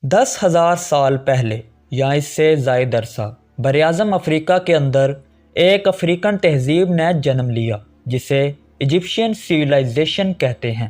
10,000 سال پہلے یا اس سے زائد عرصہ براعظم افریقہ کے اندر ایک افریقن تہذیب نے جنم لیا جسے ایجپشین سویلائزیشن کہتے ہیں۔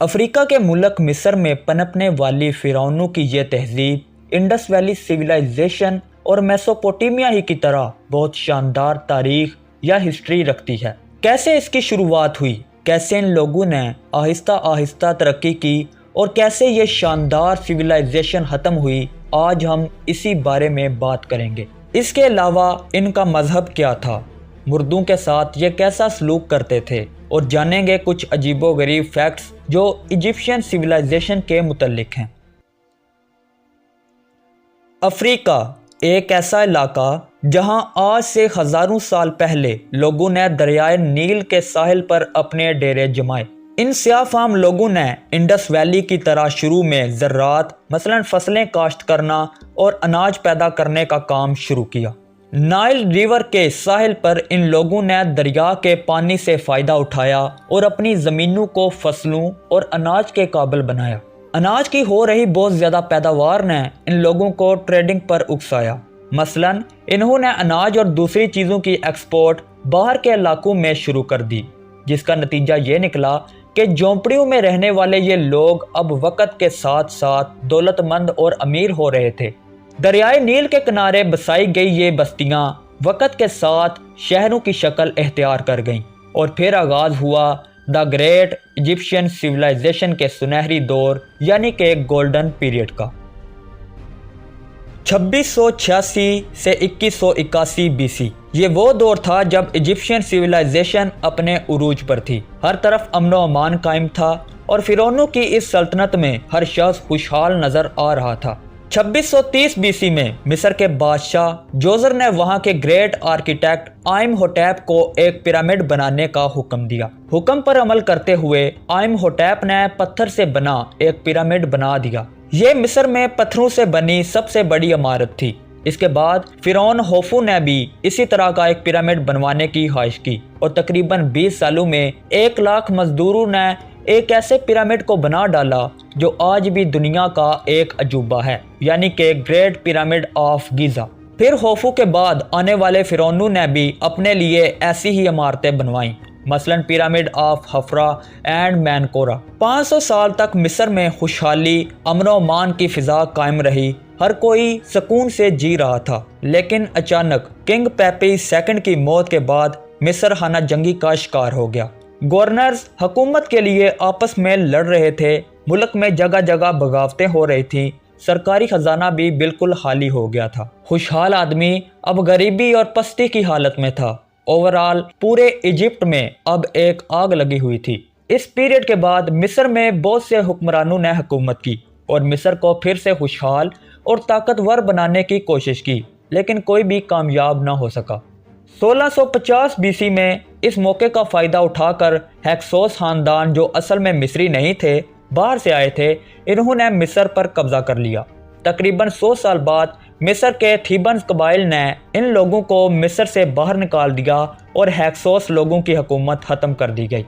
افریقہ کے ملک مصر میں پنپنے والی فرعونوں کی یہ تہذیب انڈس ویلی سویلائزیشن اور میسوپوٹیمیا ہی کی طرح بہت شاندار تاریخ یا ہسٹری رکھتی ہے۔ کیسے اس کی شروعات ہوئی، کیسے ان لوگوں نے آہستہ آہستہ ترقی کی اور کیسے یہ شاندار سویلائزیشن ختم ہوئی، آج ہم اسی بارے میں بات کریں گے۔ اس کے علاوہ ان کا مذہب کیا تھا، مردوں کے ساتھ یہ کیسا سلوک کرتے تھے، اور جانیں گے کچھ عجیب و غریب فیکٹس جو ایجپشین سویلائزیشن کے متعلق ہیں۔ افریقہ ایک ایسا علاقہ جہاں آج سے ہزاروں سال پہلے لوگوں نے دریائے نیل کے ساحل پر اپنے ڈیرے جمائے۔ ان سیاہ فام لوگوں نے انڈس ویلی کی طرح شروع میں زراعت مثلا فصلیں کاشت کرنا اور اناج پیدا کرنے کا کام شروع کیا۔ نائل ریور کے ساحل پر ان لوگوں نے دریا کے پانی سے فائدہ اٹھایا اور اپنی زمینوں کو فصلوں اور اناج کے قابل بنایا۔ اناج کی ہو رہی بہت زیادہ پیداوار نے ان لوگوں کو ٹریڈنگ پر اکسایا۔ مثلا انہوں نے اناج اور دوسری چیزوں کی ایکسپورٹ باہر کے علاقوں میں شروع کر دی، جس کا نتیجہ یہ نکلا کہ جھونپڑیوں میں رہنے والے یہ لوگ اب وقت کے ساتھ ساتھ دولت مند اور امیر ہو رہے تھے۔ دریائے نیل کے کنارے بسائی گئی یہ بستیاں وقت کے ساتھ شہروں کی شکل اختیار کر گئیں، اور پھر آغاز ہوا دا گریٹ ایجپشین سویلائزیشن کے سنہری دور یعنی کہ گولڈن پیریڈ کا۔ 2686 سے 2181 BC یہ وہ دور تھا جب ایجپشین سویلائزیشن اپنے عروج پر تھی۔ ہر طرف امن و امان قائم تھا اور فرعونوں کی اس سلطنت میں ہر شخص خوشحال نظر آ رہا تھا۔ 2630 BC میں مصر کے بادشاہ جوزر نے وہاں کے گریٹ آرکیٹیکٹ آئم ہوٹیپ کو ایک پیرامڈ بنانے کا حکم دیا۔ حکم پر عمل کرتے ہوئے آئم ہوٹیپ نے پتھر سے بنا ایک پیرامڈ بنا دیا۔ یہ مصر میں پتھروں سے بنی سب سے بڑی عمارت تھی۔ اس کے بعد فرعون خوفو نے بھی اسی طرح کا ایک پیرامڈ بنوانے کی خواہش کی، اور تقریباً 20 سالوں میں 1,00,000 مزدوروں نے ایک ایسے پیرامڈ کو بنا ڈالا جو آج بھی دنیا کا ایک عجوبہ ہے، یعنی کہ گریٹ پیرامڈ آف گیزا۔ پھر خوفو کے بعد آنے والے فرعونوں نے بھی اپنے لیے ایسی ہی عمارتیں بنوائیں، مثلا پیرامڈ آف خفرا اینڈ مینکورا۔ 500 سال تک مصر میں خوشحالی، امن و امان کی فضا قائم رہی، ہر کوئی سکون سے جی رہا تھا۔ لیکن اچانک کنگ پیپی سیکنڈ کی موت کے بعد مصر خانہ جنگی کا شکار ہو گیا۔ گورنرز حکومت کے لیے آپس میں لڑ رہے تھے، ملک میں جگہ جگہ بغاوتیں ہو رہی تھیں، سرکاری خزانہ بھی بالکل خالی ہو گیا تھا۔ خوشحال آدمی اب غریبی اور پستی کی حالت میں تھا۔ اوورال پورے ایجپٹ میں اب ایک آگ لگی ہوئی تھی۔ اس پیریڈ کے بعد مصر میں بہت سے حکمرانوں نے حکومت کی اور مصر کو پھر سے خوشحال اور طاقتور بنانے کی کوشش کی، لیکن کوئی بھی کامیاب نہ ہو سکا۔ 1650 BC میں اس موقع کا فائدہ اٹھا کر ہیکسوس خاندان، جو اصل میں مصری نہیں تھے، باہر سے آئے تھے، انہوں نے مصر پر قبضہ کر لیا۔ تقریباً 100 سال بعد مصر کے تھیبنز قبائل نے ان لوگوں کو مصر سے باہر نکال دیا اور ہیکسوس لوگوں کی حکومت ختم کر دی گئی۔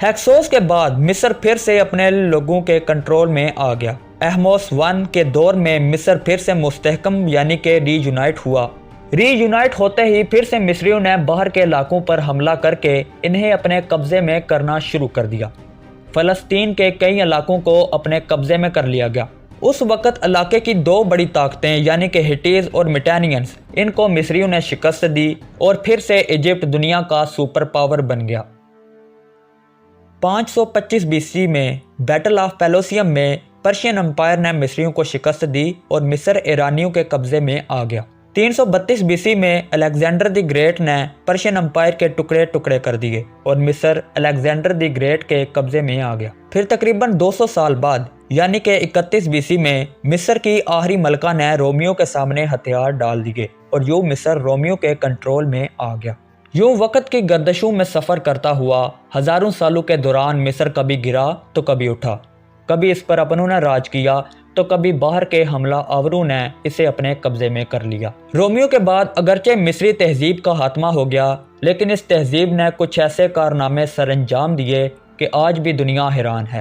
ہیکسوس کے بعد مصر پھر سے اپنے لوگوں کے کنٹرول میں آ گیا۔ احموس I کے دور میں مصر پھر سے مستحکم یعنی کہ ری یونائٹ ہوا۔ ری یونائٹ ہوتے ہی پھر سے مصریوں نے باہر کے علاقوں پر حملہ کر کے انہیں اپنے قبضے میں کرنا شروع کر دیا۔ فلسطین کے کئی علاقوں کو اپنے قبضے میں کر لیا گیا۔ اس وقت علاقے کی دو بڑی طاقتیں یعنی کہ ہٹیز اور میٹینینز، ان کو مصریوں نے شکست دی اور پھر سے ایجپٹ دنیا کا سپر پاور بن گیا۔ 525 BC میں بیٹل آف پیلوسیم میں پرشین امپائر نے مصریوں کو شکست دی اور مصر ایرانیوں کے قبضے میں آ گیا۔ 332 BC میں الیگزینڈر دی گریٹ نے پرشین امپائر کے ٹکڑے ٹکڑے کر دیے اور مصر الیگزینڈر دی گریٹ کے قبضے میں آ گیا۔ پھر تقریباً 200 سال بعد یعنی کہ 31 BC میں مصر کی آخری ملکہ نے رومیو کے سامنے ہتھیار ڈال دیے اور یوں مصر رومیو کے کنٹرول میں آ گیا۔ یوں وقت کی گردشوں میں سفر کرتا ہوا ہزاروں سالوں کے دوران مصر کبھی گرا تو کبھی اٹھا، کبھی اس پر اپنوں نے راج کیا تو کبھی باہر کے حملہ آوروں نے اسے اپنے قبضے میں کر لیا۔ رومیو کے بعد اگرچہ مصری تہذیب کا خاتمہ ہو گیا، لیکن اس تہذیب نے کچھ ایسے کارنامے سر انجام دیے کہ آج بھی دنیا حیران ہے۔